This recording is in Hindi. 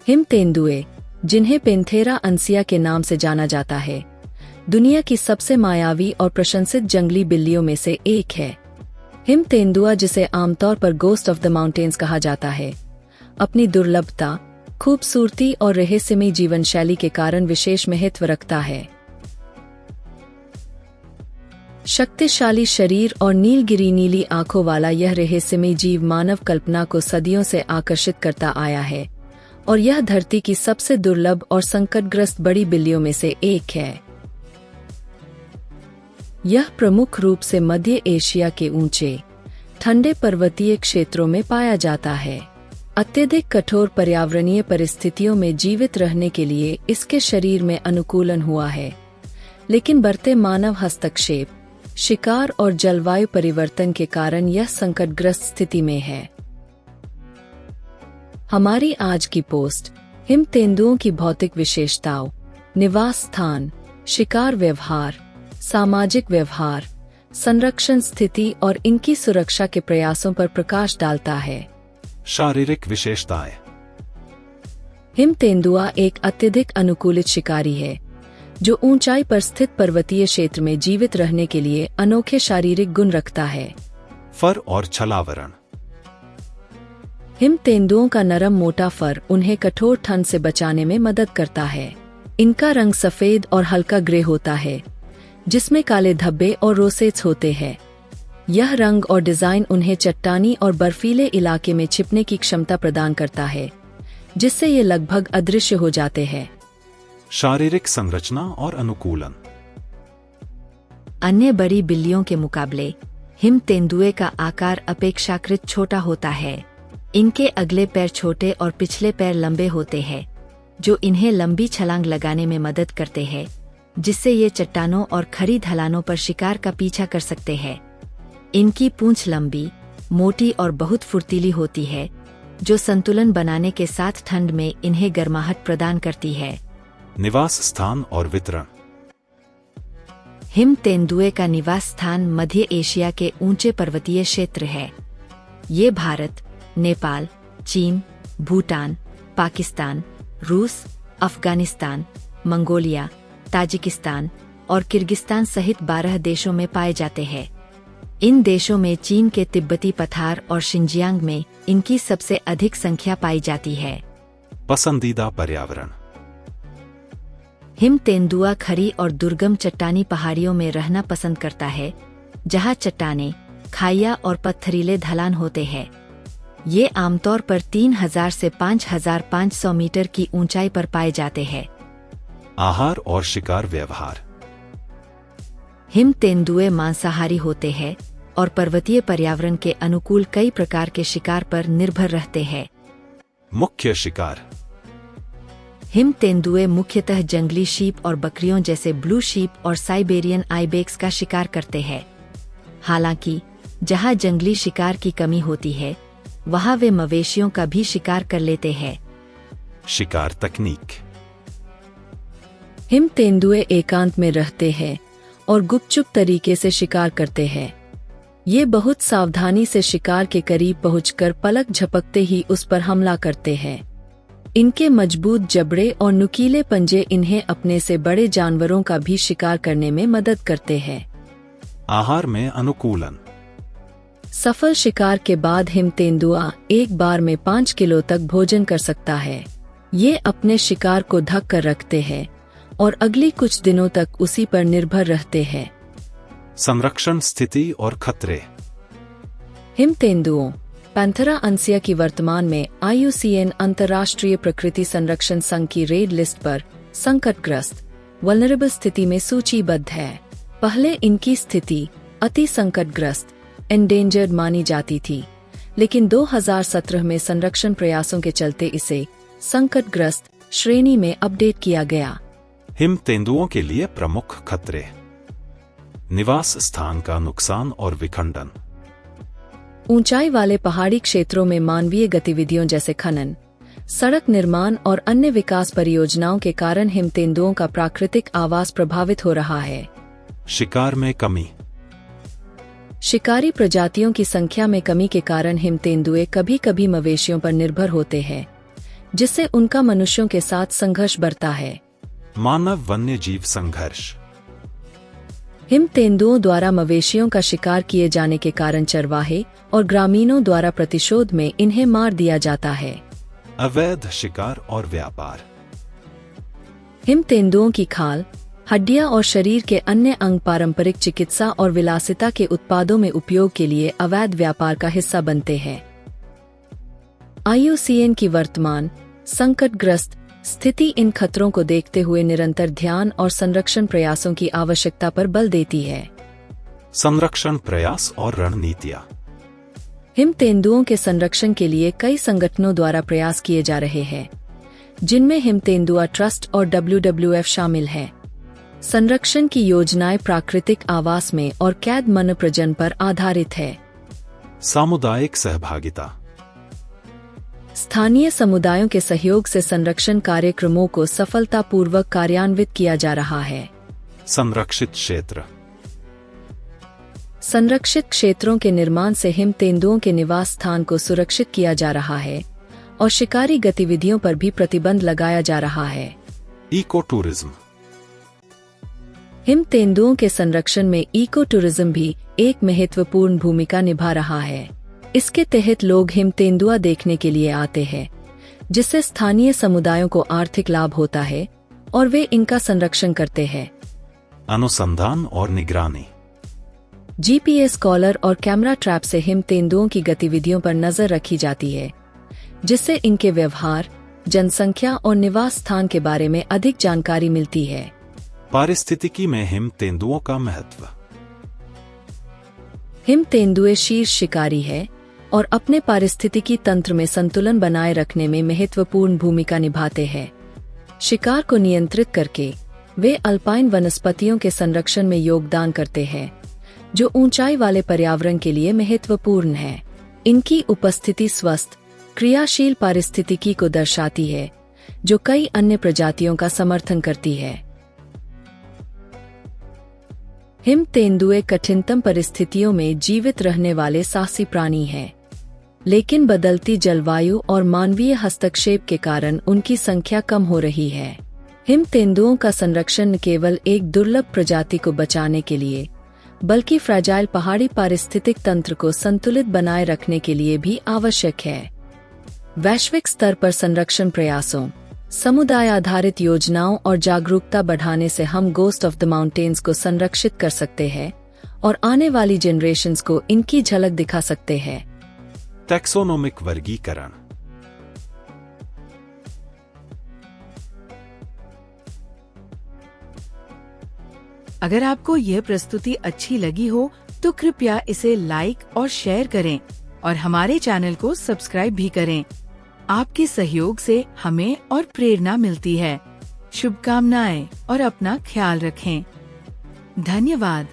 हिम तेंदुए, जिन्हें पेंथेरा अंसिया के नाम से जाना जाता है, दुनिया की सबसे मायावी और प्रशंसित जंगली बिल्लियों में से एक है। हिम तेंदुआ, जिसे आमतौर पर गोस्ट ऑफ द माउंटेन्स कहा जाता है, अपनी दुर्लभता, खूबसूरती और रहस्यमयी जीवन शैली के कारण विशेष महत्व रखता है। शक्तिशाली शरीर और नीलगिरी नीली आंखों वाला यह रहस्यमयी जीव मानव कल्पना को सदियों से आकर्षित करता आया है और यह धरती की सबसे दुर्लभ और संकटग्रस्त बड़ी बिल्लियों में से एक है। यह प्रमुख रूप से मध्य एशिया के ऊंचे, ठंडे पर्वतीय क्षेत्रों में पाया जाता है। अत्यधिक कठोर पर्यावरणीय परिस्थितियों में जीवित रहने के लिए इसके शरीर में अनुकूलन हुआ है, लेकिन बढ़ते मानव हस्तक्षेप, शिकार और जलवायु परिवर्तन के कारण यह संकटग्रस्त स्थिति में है। हमारी आज की पोस्ट हिम तेंदुओं की भौतिक विशेषताओं, निवास स्थान, शिकार व्यवहार, सामाजिक व्यवहार, संरक्षण स्थिति और इनकी सुरक्षा के प्रयासों पर प्रकाश डालता है। शारीरिक विशेषताएं। हिम तेंदुआ एक अत्यधिक अनुकूलित शिकारी है, जो ऊंचाई पर स्थित पर्वतीय क्षेत्र में जीवित रहने के लिए अनोखे शारीरिक गुण रखता है। फर और छलावरण। हिम तेंदुओं का नरम मोटा फर उन्हें कठोर ठंड से बचाने में मदद करता है। इनका रंग सफेद और हल्का ग्रे होता है, जिसमें काले धब्बे और रोसेट्स होते हैं। यह रंग और डिजाइन उन्हें चट्टानी और बर्फीले इलाके में छिपने की क्षमता प्रदान करता है, जिससे ये लगभग अदृश्य हो जाते हैं। शारीरिक संरचना और अनुकूलन। अन्य बड़ी बिल्लियों के मुकाबले हिम तेंदुए का आकार अपेक्षाकृत छोटा होता है। इनके अगले पैर छोटे और पिछले पैर लंबे होते हैं, जो इन्हें लंबी छलांग लगाने में मदद करते हैं, जिससे ये चट्टानों और खड़ी ढलानों पर शिकार का पीछा कर सकते हैं। इनकी पूंछ लंबी, मोटी और बहुत फुर्तीली होती है, जो संतुलन बनाने के साथ ठंड में इन्हें गर्माहट प्रदान करती है। निवास स्थान और वितरण। हिम तेंदुए का निवास स्थान मध्य एशिया के ऊंचे पर्वतीय क्षेत्र है। ये भारत, नेपाल, चीन, भूटान, पाकिस्तान, रूस, अफगानिस्तान, मंगोलिया, ताजिकिस्तान और किर्गिस्तान सहित 12 देशों में पाए जाते हैं। इन देशों में चीन के तिब्बती पठार और शिनजियांग में इनकी सबसे अधिक संख्या पाई जाती है। पसंदीदा पर्यावरण। हिम तेंदुआ खड़ी और दुर्गम चट्टानी पहाड़ियों में रहना पसंद करता है, जहां चट्टानें, खाइयां और पत्थरीले ढलान होते हैं। ये आमतौर पर 3000 से 5500 मीटर की ऊंचाई पर पाए जाते हैं। आहार और शिकार व्यवहार। हिम तेंदुए मांसाहारी होते हैं और पर्वतीय पर्यावरण के अनुकूल कई प्रकार के शिकार पर निर्भर रहते हैं। मुख्य शिकार। हिम तेंदुए मुख्यतः जंगली शीप और बकरियों जैसे ब्लू शीप और साइबेरियन आइबेक्स का शिकार करते हैं। हालांकि जहां जंगली शिकार की कमी होती है, वहां वे मवेशियों का भी शिकार कर लेते हैं। शिकार तकनीक। हिम तेंदुए एकांत में रहते हैं और गुपचुप तरीके से शिकार करते हैं। ये बहुत सावधानी से शिकार के करीब पहुंचकर पलक झपकते ही उस पर हमला करते हैं। इनके मजबूत जबड़े और नुकीले पंजे इन्हें अपने से बड़े जानवरों का भी शिकार करने में मदद करते हैं। आहार में अनुकूलन। सफल शिकार के बाद हिम तेंदुआ एक बार में 5 किलो तक भोजन कर सकता है। ये अपने शिकार को ढक कर रखते हैं और अगली कुछ दिनों तक उसी पर निर्भर रहते हैं। संरक्षण स्थिति और खतरे। हिम तेंदुओं पैंथेरा अंसिया की वर्तमान में IUCN अंतर्राष्ट्रीय प्रकृति संरक्षण संघ की रेड लिस्ट पर संकटग्रस्त वल्नरेबल स्थिति में सूचीबद्ध है। पहले इनकी स्थिति अति संकटग्रस्त एंडेंजर्ड मानी जाती थी, लेकिन 2017 में संरक्षण प्रयासों के चलते इसे संकटग्रस्त श्रेणी में अपडेट किया गया। हिम तेंदुओं के लिए प्रमुख खतरे। निवास स्थान का नुकसान और विखंडन। ऊंचाई वाले पहाड़ी क्षेत्रों में मानवीय गतिविधियों जैसे खनन, सड़क निर्माण और अन्य विकास परियोजनाओं के कारण हिम तेंदुओं का प्राकृतिक आवास प्रभावित हो रहा है। शिकार में कमी। शिकारी प्रजातियों की संख्या में कमी के कारण हिम तेंदुए कभी कभी मवेशियों पर निर्भर होते हैं, जिससे उनका मनुष्यों के साथ संघर्ष बढ़ता है। मानव वन्य जीव संघर्ष। हिम तेंदुओं द्वारा मवेशियों का शिकार किए जाने के कारण चरवाहे और ग्रामीणों द्वारा प्रतिशोध में इन्हें मार दिया जाता है। अवैध शिकार और व्यापार। हिम तेंदुओं की खाल, हड्डियां और शरीर के अन्य अंग पारंपरिक चिकित्सा और विलासिता के उत्पादों में उपयोग के लिए अवैध व्यापार का हिस्सा बनते हैं। IUCN की वर्तमान संकटग्रस्त स्थिति इन खतरों को देखते हुए निरंतर ध्यान और संरक्षण प्रयासों की आवश्यकता पर बल देती है। संरक्षण प्रयास और रणनीतियां। हिम तेंदुओं के संरक्षण के लिए कई संगठनों द्वारा प्रयास किए जा रहे हैं, जिनमें हिम तेंदुआ ट्रस्ट और WWF शामिल है। संरक्षण की योजनाएं प्राकृतिक आवास में और कैद मन प्रजनन पर आधारित है। सामुदायिक सहभागिता। स्थानीय समुदायों के सहयोग से संरक्षण कार्यक्रमों को सफलतापूर्वक कार्यान्वित किया जा रहा है। संरक्षित क्षेत्र। संरक्षित क्षेत्रों के निर्माण से हिम तेंदुओं के निवास स्थान को सुरक्षित किया जा रहा है और शिकारी गतिविधियों पर भी प्रतिबंध लगाया जा रहा है। Eco tourism. हिम तेंदुओं के संरक्षण में इको टूरिज्म भी एक महत्वपूर्ण भूमिका निभा रहा है। इसके तहत लोग हिम तेंदुआ देखने के लिए आते हैं, जिससे स्थानीय समुदायों को आर्थिक लाभ होता है और वे इनका संरक्षण करते हैं। अनुसंधान और निगरानी। GPS कॉलर और कैमरा ट्रैप से हिम तेंदुओं की गतिविधियों पर नजर रखी जाती है, जिससे इनके व्यवहार, जनसंख्या और निवास स्थान के बारे में अधिक जानकारी मिलती है। पारिस्थितिकी में हिम तेंदुओं का महत्व। हिम तेंदुए शीर्ष शिकारी है और अपने पारिस्थितिकी तंत्र में संतुलन बनाए रखने में महत्वपूर्ण भूमिका निभाते हैं। शिकार को नियंत्रित करके वे अल्पाइन वनस्पतियों के संरक्षण में योगदान करते हैं, जो ऊंचाई वाले पर्यावरण के लिए महत्वपूर्ण है। इनकी उपस्थिति स्वस्थ, क्रियाशील पारिस्थितिकी को दर्शाती है, जो कई अन्य प्रजातियों का समर्थन करती है। हिम तेंदुए कठिनतम परिस्थितियों में जीवित रहने वाले साहसी प्राणी हैं, लेकिन बदलती जलवायु और मानवीय हस्तक्षेप के कारण उनकी संख्या कम हो रही है। हिम तेंदुओं का संरक्षण न केवल एक दुर्लभ प्रजाति को बचाने के लिए, बल्कि फ्रैजाइल पहाड़ी पारिस्थितिक तंत्र को संतुलित बनाए रखने के लिए भी आवश्यक है। वैश्विक स्तर पर संरक्षण प्रयासों, समुदाय आधारित योजनाओं और जागरूकता बढ़ाने से हम गोस्ट ऑफ द माउंटेन्स को संरक्षित कर सकते हैं और आने वाली जनरेशन्स को इनकी झलक दिखा सकते हैं। टैक्सोनोमिक वर्गीकरण। अगर आपको यह प्रस्तुति अच्छी लगी हो तो कृपया इसे लाइक और शेयर करें और हमारे चैनल को सब्सक्राइब भी करें। आपके सहयोग से हमें और प्रेरणा मिलती है। शुभकामनाएं और अपना ख्याल रखें। धन्यवाद।